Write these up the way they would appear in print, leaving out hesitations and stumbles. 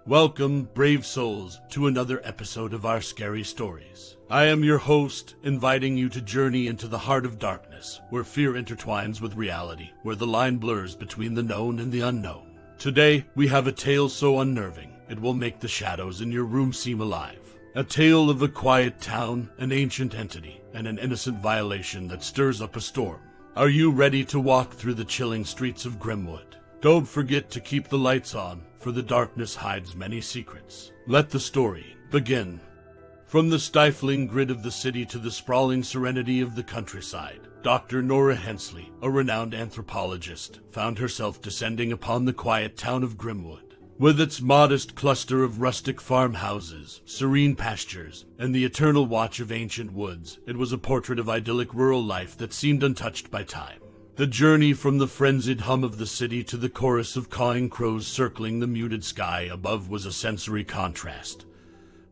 Welcome, brave souls, to another episode of our scary stories. I am your host, inviting you to journey into the heart of darkness, where fear intertwines with reality, where the line blurs between the known and the unknown. Today, we have a tale so unnerving, it will make the shadows in your room seem alive. A tale of a quiet town, an ancient entity, and an innocent violation that stirs up a storm. Are you ready to walk through the chilling streets of Grimmwood? Don't forget to keep the lights on, for the darkness hides many secrets. Let the story begin. From the stifling grid of the city to the sprawling serenity of the countryside, Dr. Nora Hensley, a renowned anthropologist, found herself descending upon the quiet town of Grimmwood. With its modest cluster of rustic farmhouses, serene pastures, and the eternal watch of ancient woods, it was a portrait of idyllic rural life that seemed untouched by time. The journey from the frenzied hum of the city to the chorus of cawing crows circling the muted sky above was a sensory contrast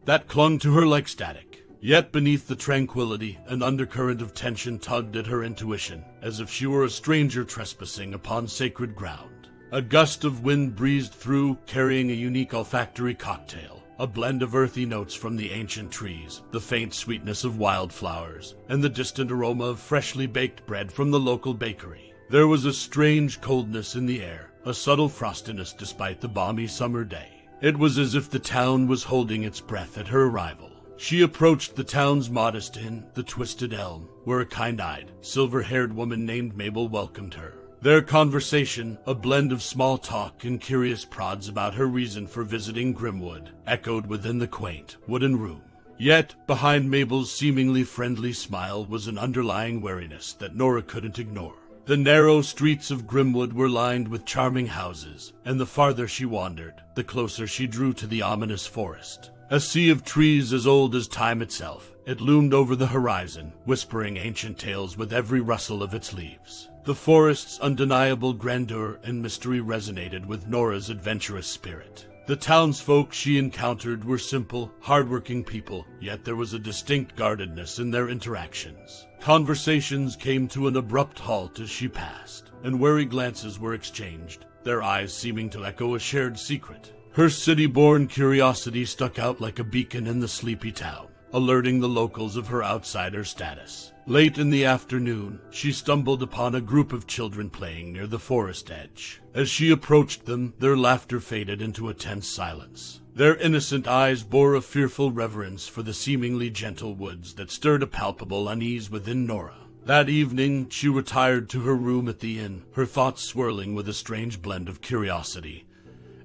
that clung to her like static. Yet beneath the tranquility, an undercurrent of tension tugged at her intuition, as if she were a stranger trespassing upon sacred ground. A gust of wind breezed through, carrying a unique olfactory cocktail, a blend of earthy notes from the ancient trees, the faint sweetness of wildflowers, and the distant aroma of freshly baked bread from the local bakery. There was a strange coldness in the air, a subtle frostiness despite the balmy summer day. It was as if the town was holding its breath at her arrival. She approached the town's modest inn, the Twisted Elm, where a kind-eyed, silver-haired woman named Mabel welcomed her. Their conversation, a blend of small talk and curious prods about her reason for visiting Grimmwood, echoed within the quaint, wooden room. Yet, behind Mabel's seemingly friendly smile was an underlying wariness that Nora couldn't ignore. The narrow streets of Grimmwood were lined with charming houses, and the farther she wandered, the closer she drew to the ominous forest. A sea of trees as old as time itself, it loomed over the horizon, whispering ancient tales with every rustle of its leaves. The forest's undeniable grandeur and mystery resonated with Nora's adventurous spirit. The townsfolk she encountered were simple, hardworking people, yet there was a distinct guardedness in their interactions. Conversations came to an abrupt halt as she passed, and wary glances were exchanged, their eyes seeming to echo a shared secret. Her city-born curiosity stuck out like a beacon in the sleepy town, alerting the locals of her outsider status. Late in the afternoon, she stumbled upon a group of children playing near the forest edge. As she approached them, their laughter faded into a tense silence. Their innocent eyes bore a fearful reverence for the seemingly gentle woods that stirred a palpable unease within Nora. That evening, she retired to her room at the inn, her thoughts swirling with a strange blend of curiosity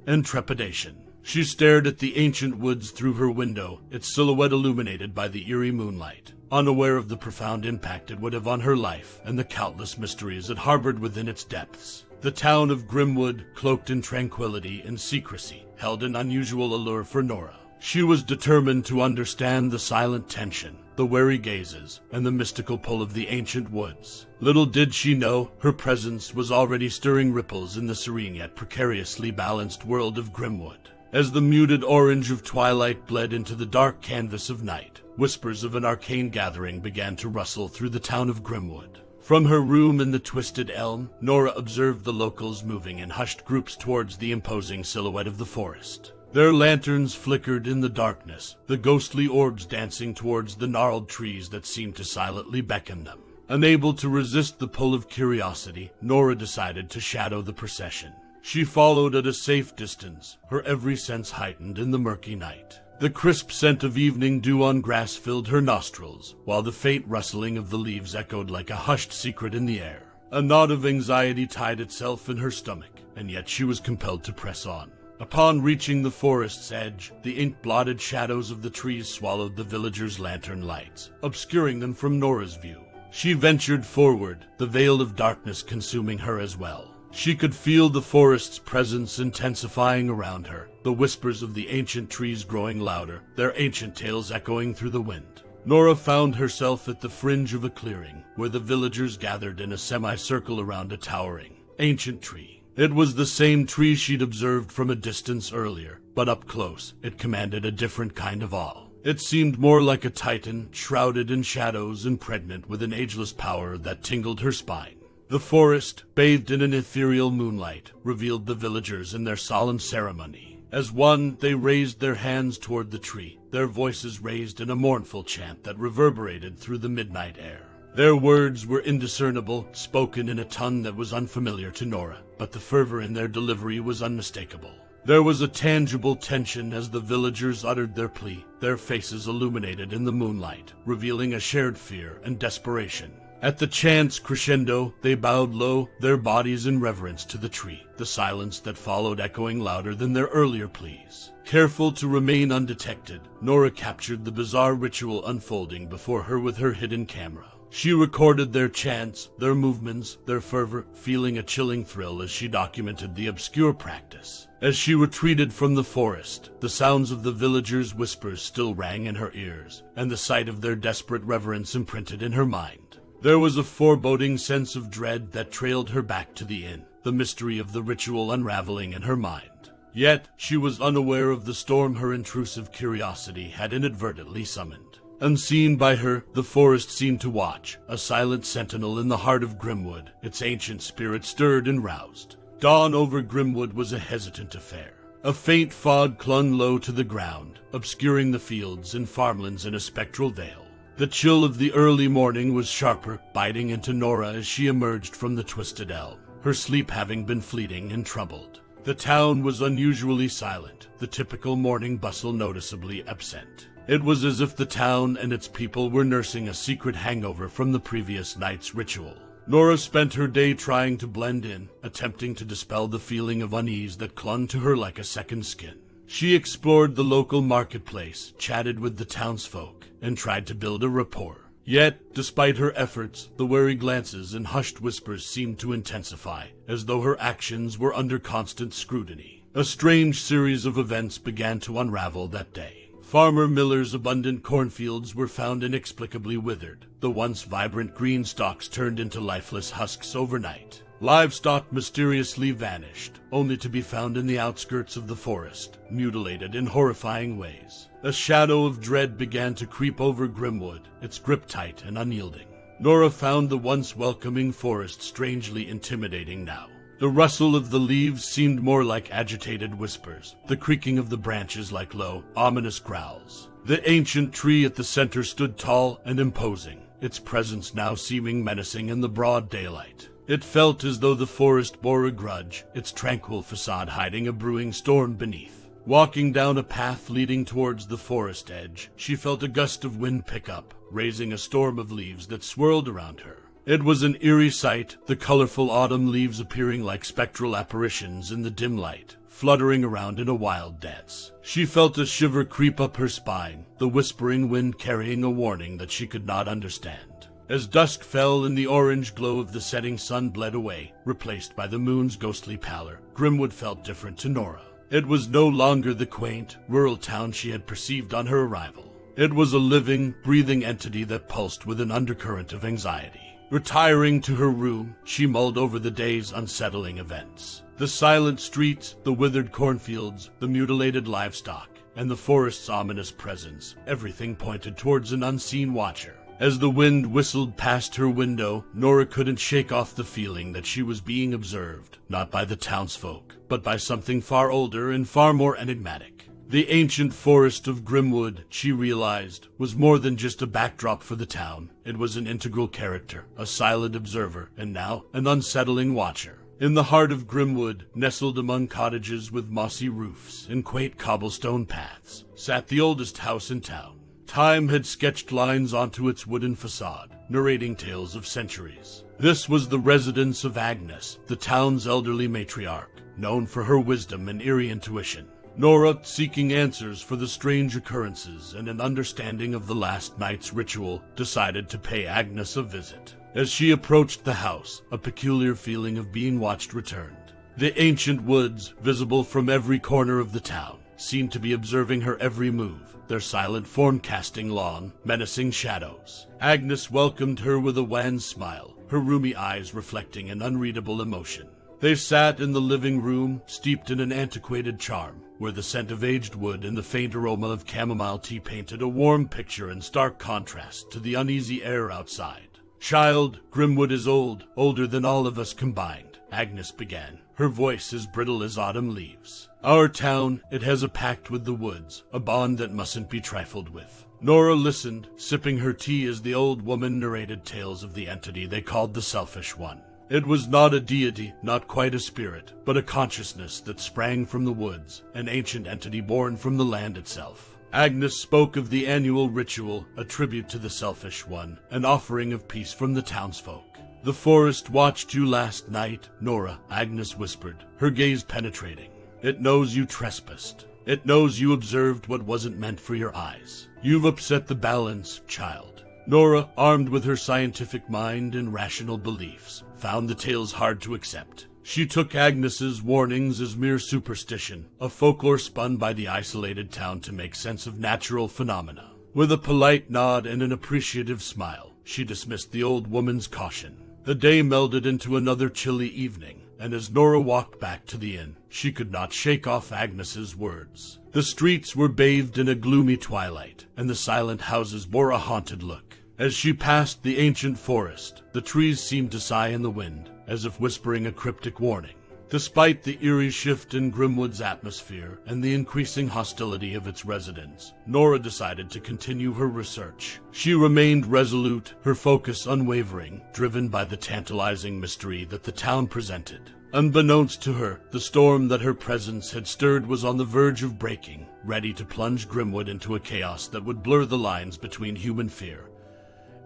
and trepidation. She stared at the ancient woods through her window, its silhouette illuminated by the eerie moonlight, unaware of the profound impact it would have on her life and the countless mysteries it harbored within its depths. The town of Grimmwood, cloaked in tranquility and secrecy, held an unusual allure for Nora. She was determined to understand the silent tension, the wary gazes, and the mystical pull of the ancient woods. Little did she know, her presence was already stirring ripples in the serene yet precariously balanced world of Grimmwood. As the muted orange of twilight bled into the dark canvas of night, whispers of an arcane gathering began to rustle through the town of Grimmwood. From her room in the Twisted Elm, Nora observed the locals moving in hushed groups towards the imposing silhouette of the forest. Their lanterns flickered in the darkness, the ghostly orbs dancing towards the gnarled trees that seemed to silently beckon them. Unable to resist the pull of curiosity, Nora decided to shadow the procession. She followed at a safe distance, her every sense heightened in the murky night. The crisp scent of evening dew on grass filled her nostrils, while the faint rustling of the leaves echoed like a hushed secret in the air. A knot of anxiety tied itself in her stomach, and yet she was compelled to press on. Upon reaching the forest's edge, the ink-blotted shadows of the trees swallowed the villagers' lantern lights, obscuring them from Nora's view. She ventured forward, the veil of darkness consuming her as well. She could feel the forest's presence intensifying around her, the whispers of the ancient trees growing louder, their ancient tales echoing through the wind. Nora found herself at the fringe of a clearing, where the villagers gathered in a semicircle around a towering, ancient tree. It was the same tree she'd observed from a distance earlier, but up close, it commanded a different kind of awe. It seemed more like a titan, shrouded in shadows and pregnant with an ageless power that tingled her spine. The forest, bathed in an ethereal moonlight, revealed the villagers in their solemn ceremony. As one, they raised their hands toward the tree, their voices raised in a mournful chant that reverberated through the midnight air. Their words were indiscernible, spoken in a tongue that was unfamiliar to Nora, but the fervor in their delivery was unmistakable. There was a tangible tension as the villagers uttered their plea, their faces illuminated in the moonlight, revealing a shared fear and desperation. At the chant's crescendo, they bowed low, their bodies in reverence to the tree, the silence that followed echoing louder than their earlier pleas. Careful to remain undetected, Nora captured the bizarre ritual unfolding before her with her hidden camera. She recorded their chants, their movements, their fervor, feeling a chilling thrill as she documented the obscure practice. As she retreated from the forest, the sounds of the villagers' whispers still rang in her ears, and the sight of their desperate reverence imprinted in her mind. There was a foreboding sense of dread that trailed her back to the inn, the mystery of the ritual unraveling in her mind. Yet, she was unaware of the storm her intrusive curiosity had inadvertently summoned. Unseen by her, the forest seemed to watch, a silent sentinel in the heart of Grimmwood, its ancient spirit stirred and roused. Dawn over Grimmwood was a hesitant affair. A faint fog clung low to the ground, obscuring the fields and farmlands in a spectral veil. The chill of the early morning was sharper, biting into Nora as she emerged from the twisted elm, her sleep having been fleeting and troubled. The town was unusually silent, the typical morning bustle noticeably absent. It was as if the town and its people were nursing a secret hangover from the previous night's ritual. Nora spent her day trying to blend in, attempting to dispel the feeling of unease that clung to her like a second skin. She explored the local marketplace, chatted with the townsfolk, and tried to build a rapport. Yet, despite her efforts, the wary glances and hushed whispers seemed to intensify, as though her actions were under constant scrutiny. A strange series of events began to unravel that day. Farmer Miller's abundant cornfields were found inexplicably withered, the once vibrant green stalks turned into lifeless husks overnight. Livestock mysteriously vanished, only to be found in the outskirts of the forest, mutilated in horrifying ways. A shadow of dread began to creep over Grimmwood, its grip tight and unyielding. Nora found the once welcoming forest strangely intimidating now. The rustle of the leaves seemed more like agitated whispers, the creaking of the branches like low, ominous growls. The ancient tree at the center stood tall and imposing, its presence now seeming menacing in the broad daylight. It felt as though the forest bore a grudge, its tranquil facade hiding a brewing storm beneath. Walking down a path leading towards the forest edge, she felt a gust of wind pick up, raising a storm of leaves that swirled around her. It was an eerie sight, the colorful autumn leaves appearing like spectral apparitions in the dim light, fluttering around in a wild dance. She felt a shiver creep up her spine, the whispering wind carrying a warning that she could not understand. As dusk fell and the orange glow of the setting sun bled away, replaced by the moon's ghostly pallor, Grimmwood felt different to Nora. It was no longer the quaint, rural town she had perceived on her arrival. It was a living, breathing entity that pulsed with an undercurrent of anxiety. Retiring to her room, she mulled over the day's unsettling events. The silent streets, the withered cornfields, the mutilated livestock, and the forest's ominous presence, everything pointed towards an unseen watcher. As the wind whistled past her window, Nora couldn't shake off the feeling that she was being observed, not by the townsfolk, but by something far older and far more enigmatic. The ancient forest of Grimmwood, she realized, was more than just a backdrop for the town. It was an integral character, a silent observer, and now an unsettling watcher. In the heart of Grimmwood, nestled among cottages with mossy roofs and quaint cobblestone paths, sat the oldest house in town. Time had sketched lines onto its wooden facade, narrating tales of centuries. This was the residence of Agnes, the town's elderly matriarch, known for her wisdom and eerie intuition. Nora, seeking answers for the strange occurrences and an understanding of the last night's ritual, decided to pay Agnes a visit. As she approached the house, a peculiar feeling of being watched returned. The ancient woods, visible from every corner of the town, seemed to be observing her every move, their silent form casting long, menacing shadows. Agnes welcomed her with a wan smile, her rheumy eyes reflecting an unreadable emotion. They sat in the living room, steeped in an antiquated charm, where the scent of aged wood and the faint aroma of chamomile tea painted a warm picture in stark contrast to the uneasy air outside. "Child, Grimmwood is old, older than all of us combined," Agnes began. her voice as brittle as autumn leaves. "Our town, it has a pact with the woods, a bond that mustn't be trifled with." Nora listened, sipping her tea as the old woman narrated tales of the entity they called the Selfish One. It was not a deity, not quite a spirit, but a consciousness that sprang from the woods, an ancient entity born from the land itself. Agnes spoke of the annual ritual, a tribute to the Selfish One, an offering of peace from the townsfolk. "The forest watched you last night, Nora," Agnes whispered, her gaze penetrating. "It knows you trespassed. It knows you observed what wasn't meant for your eyes. You've upset the balance, child." Nora, armed with her scientific mind and rational beliefs, found the tales hard to accept. She took Agnes's warnings as mere superstition, a folklore spun by the isolated town to make sense of natural phenomena. With a polite nod and an appreciative smile, she dismissed the old woman's caution. The day melded into another chilly evening, and as Nora walked back to the inn, she could not shake off Agnes's words. The streets were bathed in a gloomy twilight, and the silent houses bore a haunted look. As she passed the ancient forest, the trees seemed to sigh in the wind, as if whispering a cryptic warning. Despite the eerie shift in Grimmwood's atmosphere and the increasing hostility of its residents, Nora decided to continue her research. She remained resolute, her focus unwavering, driven by the tantalizing mystery that the town presented. Unbeknownst to her, the storm that her presence had stirred was on the verge of breaking, ready to plunge Grimmwood into a chaos that would blur the lines between human fear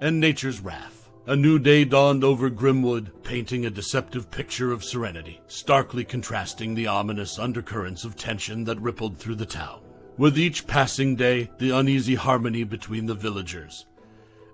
and nature's wrath. A new day dawned over Grimmwood, painting a deceptive picture of serenity, starkly contrasting the ominous undercurrents of tension that rippled through the town. With each passing day, the uneasy harmony between the villagers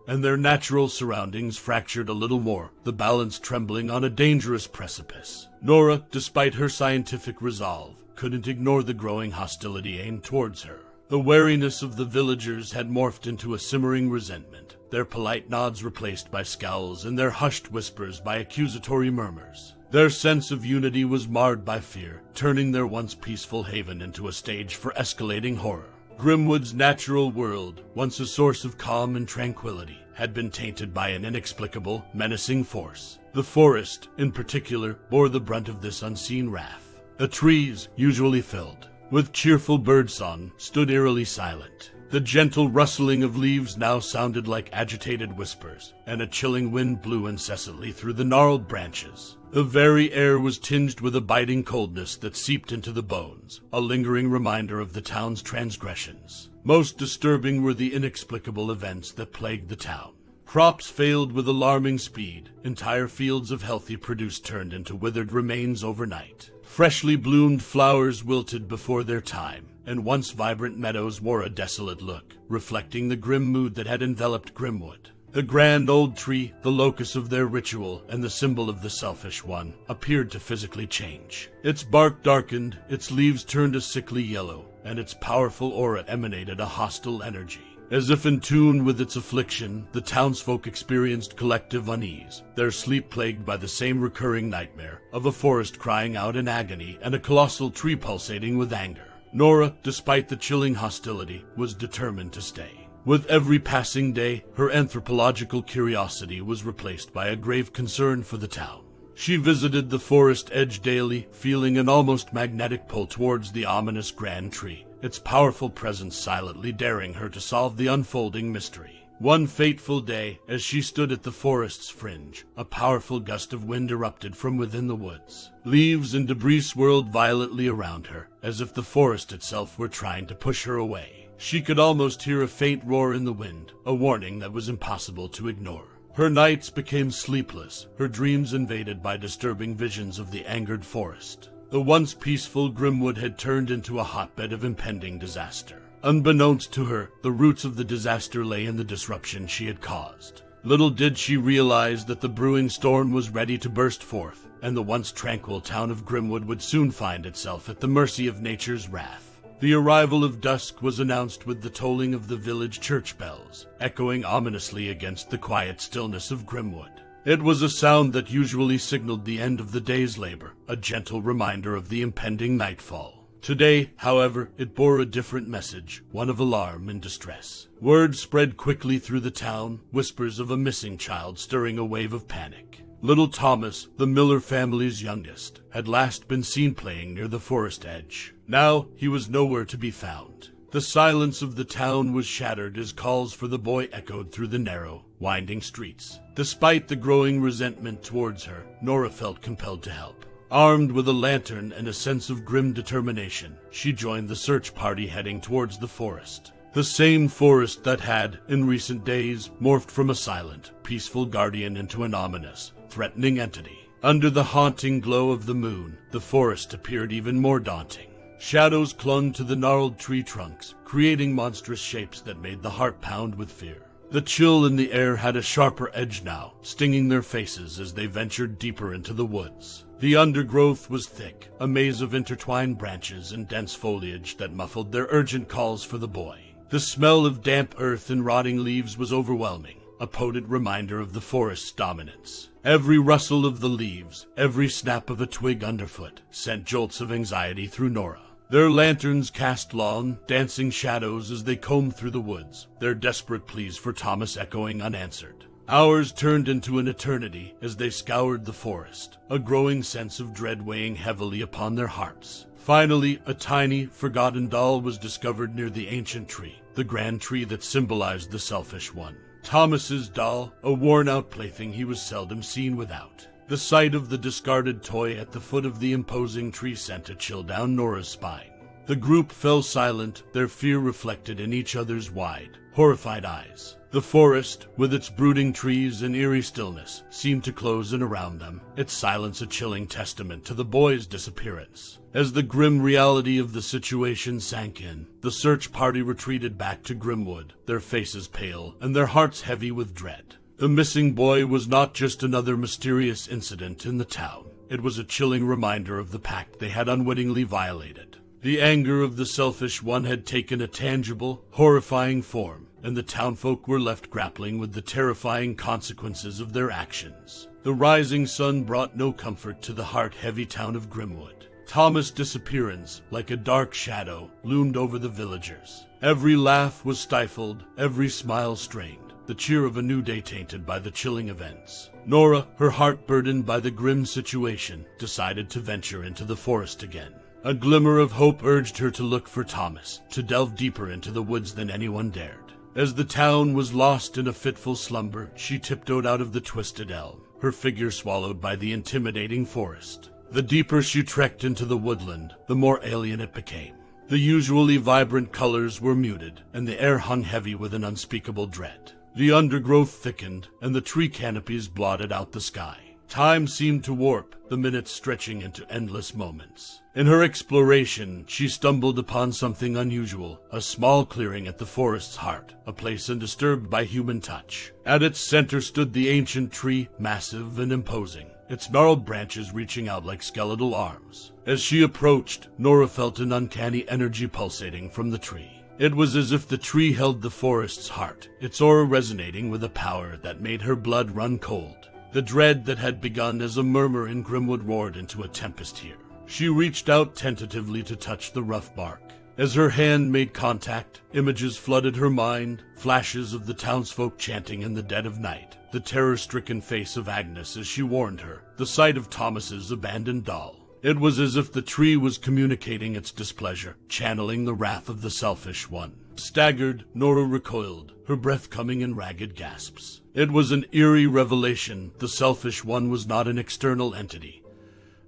and their natural surroundings fractured a little more, the balance trembling on a dangerous precipice. Nora, despite her scientific resolve, couldn't ignore the growing hostility aimed towards her. The wariness of the villagers had morphed into a simmering resentment, their polite nods replaced by scowls and their hushed whispers by accusatory murmurs. Their sense of unity was marred by fear, turning their once peaceful haven into a stage for escalating horror. Grimmwood's natural world, once a source of calm and tranquility, had been tainted by an inexplicable, menacing force. The forest, in particular, bore the brunt of this unseen wrath. The trees, usually filled with cheerful birdsong, stood eerily silent. The gentle rustling of leaves now sounded like agitated whispers, and a chilling wind blew incessantly through the gnarled branches. The very air was tinged with a biting coldness that seeped into the bones, a lingering reminder of the town's transgressions. Most disturbing were the inexplicable events that plagued the town. Crops failed with alarming speed, entire fields of healthy produce turned into withered remains overnight. Freshly bloomed flowers wilted before their time, and once vibrant meadows wore a desolate look, reflecting the grim mood that had enveloped Grimmwood. The grand old tree, the locus of their ritual and the symbol of the Selfish One, appeared to physically change. Its bark darkened, its leaves turned a sickly yellow, and its powerful aura emanated a hostile energy. As if in tune with its affliction, the townsfolk experienced collective unease, their sleep plagued by the same recurring nightmare of a forest crying out in agony and a colossal tree pulsating with anger. Nora, despite the chilling hostility, was determined to stay. With every passing day, her anthropological curiosity was replaced by a grave concern for the town. She visited the forest edge daily, feeling an almost magnetic pull towards the ominous grand tree, its powerful presence silently daring her to solve the unfolding mystery. One fateful day, as she stood at the forest's fringe, a powerful gust of wind erupted from within the woods. Leaves and debris swirled violently around her, as if the forest itself were trying to push her away. She could almost hear a faint roar in the wind, a warning that was impossible to ignore. Her nights became sleepless, her dreams invaded by disturbing visions of the angered forest. The once peaceful Grimmwood had turned into a hotbed of impending disaster. Unbeknownst to her, the roots of the disaster lay in the disruption she had caused. Little did she realize that the brewing storm was ready to burst forth, and the once tranquil town of Grimmwood would soon find itself at the mercy of nature's wrath. The arrival of dusk was announced with the tolling of the village church bells, echoing ominously against the quiet stillness of Grimmwood. It was a sound that usually signaled the end of the day's labor, a gentle reminder of the impending nightfall. Today, however, it bore a different message, one of alarm and distress. Word spread quickly through the town, whispers of a missing child stirring a wave of panic. Little Thomas, the Miller family's youngest, had last been seen playing near the forest edge. Now he was nowhere to be found. The silence of the town was shattered as calls for the boy echoed through the narrow, winding streets. Despite the growing resentment towards her, Nora felt compelled to help. Armed with a lantern and a sense of grim determination, she joined the search party heading towards the forest. The same forest that had, in recent days, morphed from a silent, peaceful guardian into an ominous, threatening entity. Under the haunting glow of the moon, the forest appeared even more daunting. Shadows clung to the gnarled tree trunks, creating monstrous shapes that made the heart pound with fear. The chill in the air had a sharper edge now, stinging their faces as they ventured deeper into the woods. The undergrowth was thick, a maze of intertwined branches and dense foliage that muffled their urgent calls for the boy. The smell of damp earth and rotting leaves was overwhelming, a potent reminder of the forest's dominance. Every rustle of the leaves, every snap of a twig underfoot, sent jolts of anxiety through Nora. Their lanterns cast long, dancing shadows as they combed through the woods, their desperate pleas for Thomas echoing unanswered. Hours turned into an eternity as they scoured the forest, a growing sense of dread weighing heavily upon their hearts. Finally, a tiny, forgotten doll was discovered near the ancient tree, the grand tree that symbolized the Selfish One. Thomas's doll, a worn-out plaything he was seldom seen without. The sight of the discarded toy at the foot of the imposing tree sent a chill down Nora's spine. The group fell silent, their fear reflected in each other's wide, horrified eyes. The forest, with its brooding trees and eerie stillness, seemed to close in around them, its silence a chilling testament to the boy's disappearance. As the grim reality of the situation sank in, the search party retreated back to Grimmwood, their faces pale and their hearts heavy with dread. The missing boy was not just another mysterious incident in the town. It was a chilling reminder of the pact they had unwittingly violated. The anger of the Selfish One had taken a tangible, horrifying form, and the townfolk were left grappling with the terrifying consequences of their actions. The rising sun brought no comfort to the heart-heavy town of Grimmwood. Thomas' disappearance, like a dark shadow, loomed over the villagers. Every laugh was stifled, every smile strained, the cheer of a new day tainted by the chilling events. Nora, her heart burdened by the grim situation, decided to venture into the forest again. A glimmer of hope urged her to look for Thomas, to delve deeper into the woods than anyone dared. As the town was lost in a fitful slumber, she tiptoed out of the twisted elm, her figure swallowed by the intimidating forest. The deeper she trekked into the woodland, the more alien it became. The usually vibrant colors were muted, and the air hung heavy with an unspeakable dread. The undergrowth thickened, and the tree canopies blotted out the sky. Time seemed to warp, the minutes stretching into endless moments. In her exploration, she stumbled upon something unusual, a small clearing at the forest's heart, a place undisturbed by human touch. At its center stood the ancient tree, massive and imposing, its gnarled branches reaching out like skeletal arms. As she approached, Nora felt an uncanny energy pulsating from the tree. It was as if the tree held the forest's heart, its aura resonating with a power that made her blood run cold. The dread that had begun as a murmur in Grimmwood roared into a tempest here. She reached out tentatively to touch the rough bark. As her hand made contact, images flooded her mind, flashes of the townsfolk chanting in the dead of night, the terror-stricken face of Agnes as she warned her, the sight of Thomas's abandoned doll. It was as if the tree was communicating its displeasure, channeling the wrath of the Selfish One. Staggered, Nora recoiled, her breath coming in ragged gasps. It was an eerie revelation. The Selfish One was not an external entity,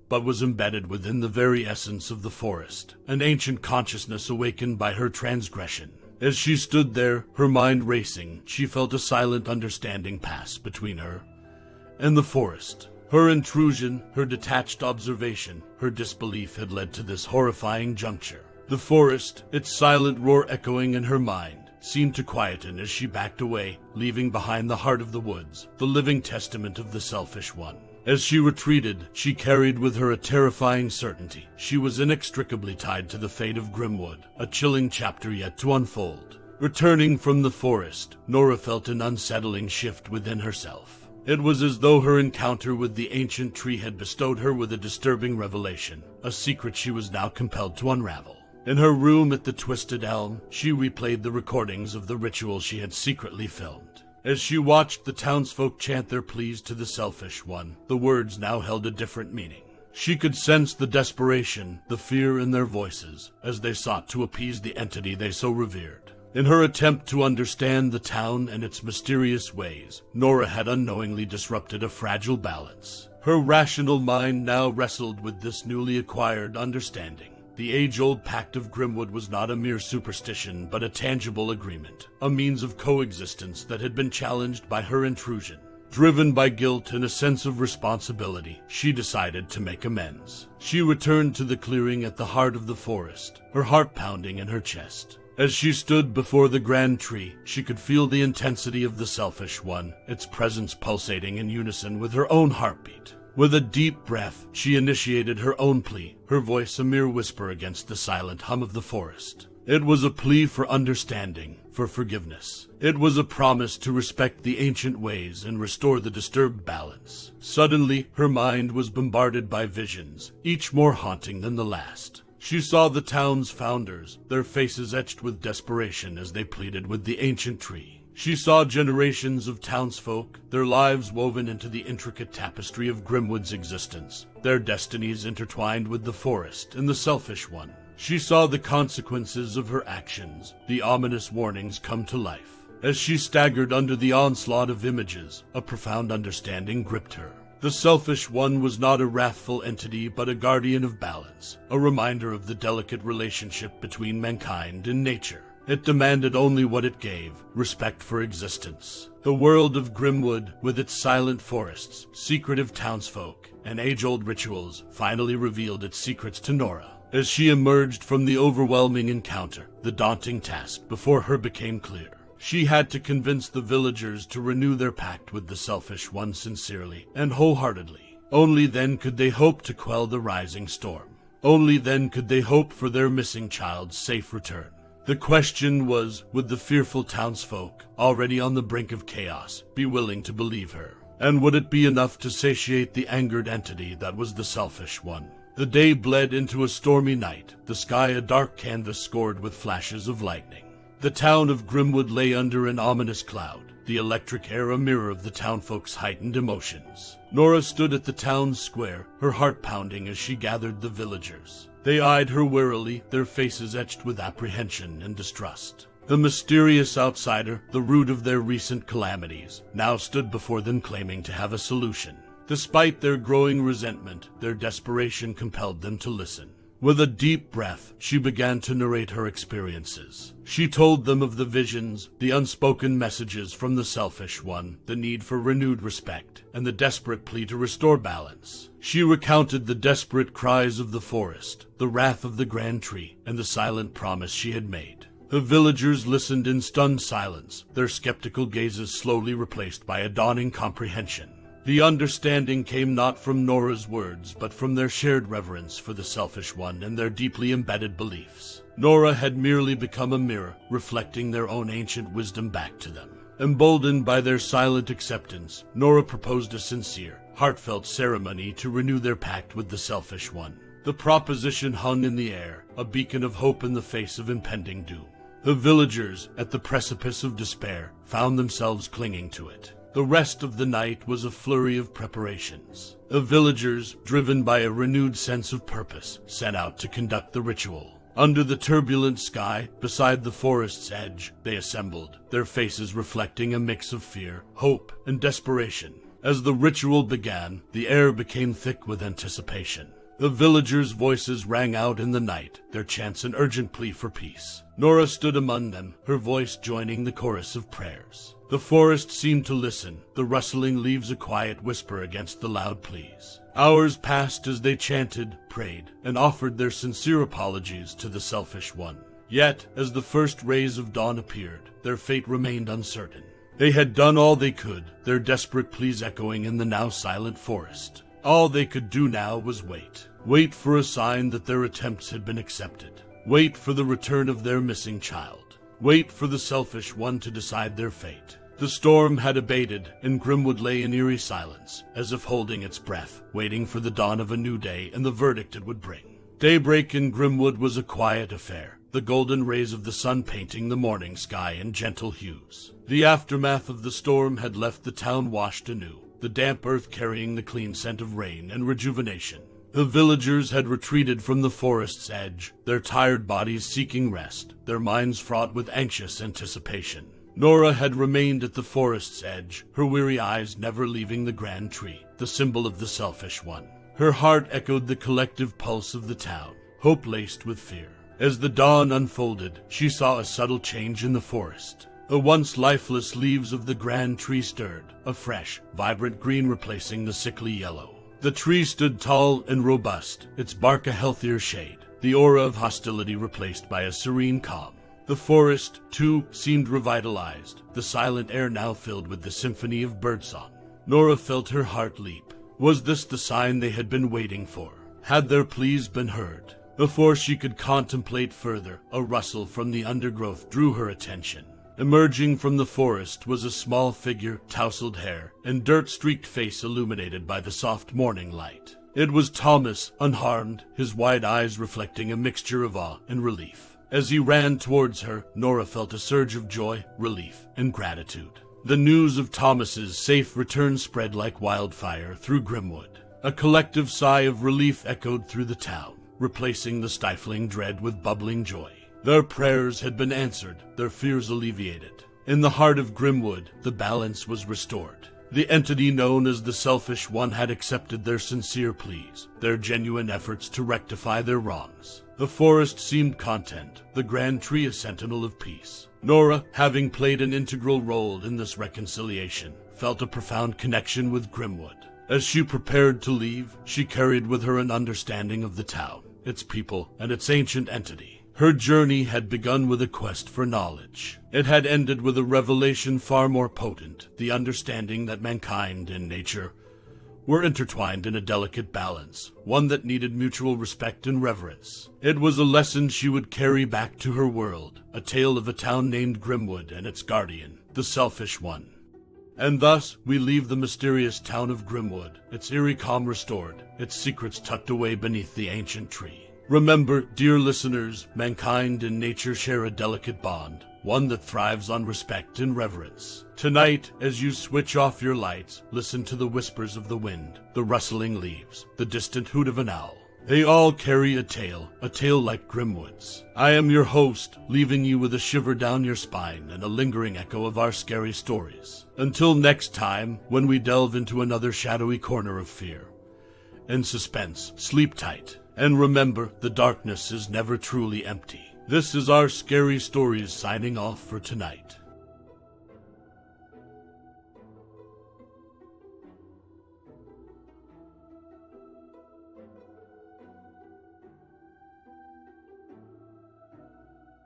but was embedded within the very essence of the forest, an ancient consciousness awakened by her transgression. As she stood there, her mind racing, she felt a silent understanding pass between her and the forest. Her intrusion, her detached observation, her disbelief had led to this horrifying juncture. The forest, its silent roar echoing in her mind, seemed to quieten as she backed away, leaving behind the heart of the woods, the living testament of the Selfish One. As she retreated, she carried with her a terrifying certainty. She was inextricably tied to the fate of Grimmwood, a chilling chapter yet to unfold. Returning from the forest, Nora felt an unsettling shift within herself. It was as though her encounter with the ancient tree had bestowed her with a disturbing revelation, a secret she was now compelled to unravel. In her room at the Twisted Elm, she replayed the recordings of the ritual she had secretly filmed. As she watched the townsfolk chant their pleas to the Selfish One, the words now held a different meaning. She could sense the desperation, the fear in their voices, as they sought to appease the entity they so revered. In her attempt to understand the town and its mysterious ways, Nora had unknowingly disrupted a fragile balance. Her rational mind now wrestled with this newly acquired understanding. The age-old pact of Grimmwood was not a mere superstition, but a tangible agreement, a means of coexistence that had been challenged by her intrusion. Driven by guilt and a sense of responsibility, she decided to make amends. She returned to the clearing at the heart of the forest, her heart pounding in her chest. As she stood before the grand tree, she could feel the intensity of the Selfish One, its presence pulsating in unison with her own heartbeat. With a deep breath, she initiated her own plea, her voice a mere whisper against the silent hum of the forest. It was a plea for understanding, for forgiveness. It was a promise to respect the ancient ways and restore the disturbed balance. Suddenly, her mind was bombarded by visions, each more haunting than the last. She saw the town's founders, their faces etched with desperation as they pleaded with the ancient tree. She saw generations of townsfolk, their lives woven into the intricate tapestry of Grimmwood's existence, their destinies intertwined with the forest and the Selfish One. She saw the consequences of her actions, the ominous warnings come to life. As she staggered under the onslaught of images, a profound understanding gripped her. The Selfish One was not a wrathful entity, but a guardian of balance, a reminder of the delicate relationship between mankind and nature. It demanded only what it gave, respect for existence. The world of Grimmwood, with its silent forests, secretive townsfolk, and age-old rituals, finally revealed its secrets to Nora. As she emerged from the overwhelming encounter, the daunting task before her became clear. She had to convince the villagers to renew their pact with the Selfish One sincerely and wholeheartedly. Only then could they hope to quell the rising storm. Only then could they hope for their missing child's safe return. The question was, would the fearful townsfolk, already on the brink of chaos, be willing to believe her? And would it be enough to satiate the angered entity that was the Selfish One? The day bled into a stormy night, the sky a dark canvas scored with flashes of lightning. The town of Grimmwood lay under an ominous cloud, the electric air a mirror of the townfolk's heightened emotions. Nora stood at the town's square, her heart pounding as she gathered the villagers. They eyed her warily, their faces etched with apprehension and distrust. The mysterious outsider, the root of their recent calamities, now stood before them claiming to have a solution. Despite their growing resentment, their desperation compelled them to listen. With a deep breath, she began to narrate her experiences. She told them of the visions, the unspoken messages from the Selfish One, the need for renewed respect, and the desperate plea to restore balance. She recounted the desperate cries of the forest, the wrath of the grand tree, and the silent promise she had made. The villagers listened in stunned silence, their skeptical gazes slowly replaced by a dawning comprehension. The understanding came not from Nora's words, but from their shared reverence for the Selfish One and their deeply embedded beliefs. Nora had merely become a mirror, reflecting their own ancient wisdom back to them. Emboldened by their silent acceptance, Nora proposed a sincere, heartfelt ceremony to renew their pact with the Selfish One. The proposition hung in the air, a beacon of hope in the face of impending doom. The villagers, at the precipice of despair, found themselves clinging to it. The rest of the night was a flurry of preparations. The villagers, driven by a renewed sense of purpose, set out to conduct the ritual. Under the turbulent sky, beside the forest's edge, they assembled, their faces reflecting a mix of fear, hope, and desperation. As the ritual began, the air became thick with anticipation. The villagers' voices rang out in the night, their chants an urgent plea for peace. Nora stood among them, her voice joining the chorus of prayers. The forest seemed to listen, the rustling leaves a quiet whisper against the loud pleas. Hours passed as they chanted, prayed, and offered their sincere apologies to the Selfish One. Yet, as the first rays of dawn appeared, their fate remained uncertain. They had done all they could, their desperate pleas echoing in the now silent forest. All they could do now was wait. Wait for a sign that their attempts had been accepted. Wait for the return of their missing child. Wait for the Selfish One to decide their fate. The storm had abated, and Grimmwood lay in eerie silence, as if holding its breath, waiting for the dawn of a new day and the verdict it would bring. Daybreak in Grimmwood was a quiet affair, the golden rays of the sun painting the morning sky in gentle hues. The aftermath of the storm had left the town washed anew, the damp earth carrying the clean scent of rain and rejuvenation. The villagers had retreated from the forest's edge, their tired bodies seeking rest, their minds fraught with anxious anticipation. Nora had remained at the forest's edge, her weary eyes never leaving the grand tree, the symbol of the selfish one. Her heart echoed the collective pulse of the town, hope laced with fear. As the dawn unfolded, she saw a subtle change in the forest. The once lifeless leaves of the grand tree stirred, a fresh, vibrant green replacing the sickly yellow. The tree stood tall and robust, its bark a healthier shade, the aura of hostility replaced by a serene calm. The forest, too, seemed revitalized, the silent air now filled with the symphony of birdsong. Nora felt her heart leap. Was this the sign they had been waiting for? Had their pleas been heard? Before she could contemplate further, a rustle from the undergrowth drew her attention. Emerging from the forest was a small figure, tousled hair, and dirt-streaked face illuminated by the soft morning light. It was Thomas, unharmed, his wide eyes reflecting a mixture of awe and relief. As he ran towards her, Nora felt a surge of joy, relief, and gratitude. The news of Thomas's safe return spread like wildfire through Grimmwood. A collective sigh of relief echoed through the town, replacing the stifling dread with bubbling joy. Their prayers had been answered, their fears alleviated. In the heart of Grimmwood, the balance was restored. The entity known as the Selfish One had accepted their sincere pleas, their genuine efforts to rectify their wrongs. The forest seemed content, the grand tree a sentinel of peace. Nora, having played an integral role in this reconciliation, felt a profound connection with Grimmwood. As she prepared to leave, she carried with her an understanding of the town, its people, and its ancient entity. Her journey had begun with a quest for knowledge. It had ended with a revelation far more potent, the understanding that mankind and nature were intertwined in a delicate balance, one that needed mutual respect and reverence. It was a lesson she would carry back to her world, a tale of a town named Grimmwood and its guardian, the Selfish One. And thus, we leave the mysterious town of Grimmwood, its eerie calm restored, its secrets tucked away beneath the ancient tree. Remember, dear listeners, mankind and nature share a delicate bond, one that thrives on respect and reverence. Tonight, as you switch off your lights, listen to the whispers of the wind, the rustling leaves, the distant hoot of an owl. They all carry a tale like Grimmwood's. I am your host, leaving you with a shiver down your spine and a lingering echo of our scary stories. Until next time, when we delve into another shadowy corner of fear and suspense, sleep tight. And remember, the darkness is never truly empty. This is our Scary Stories signing off for tonight.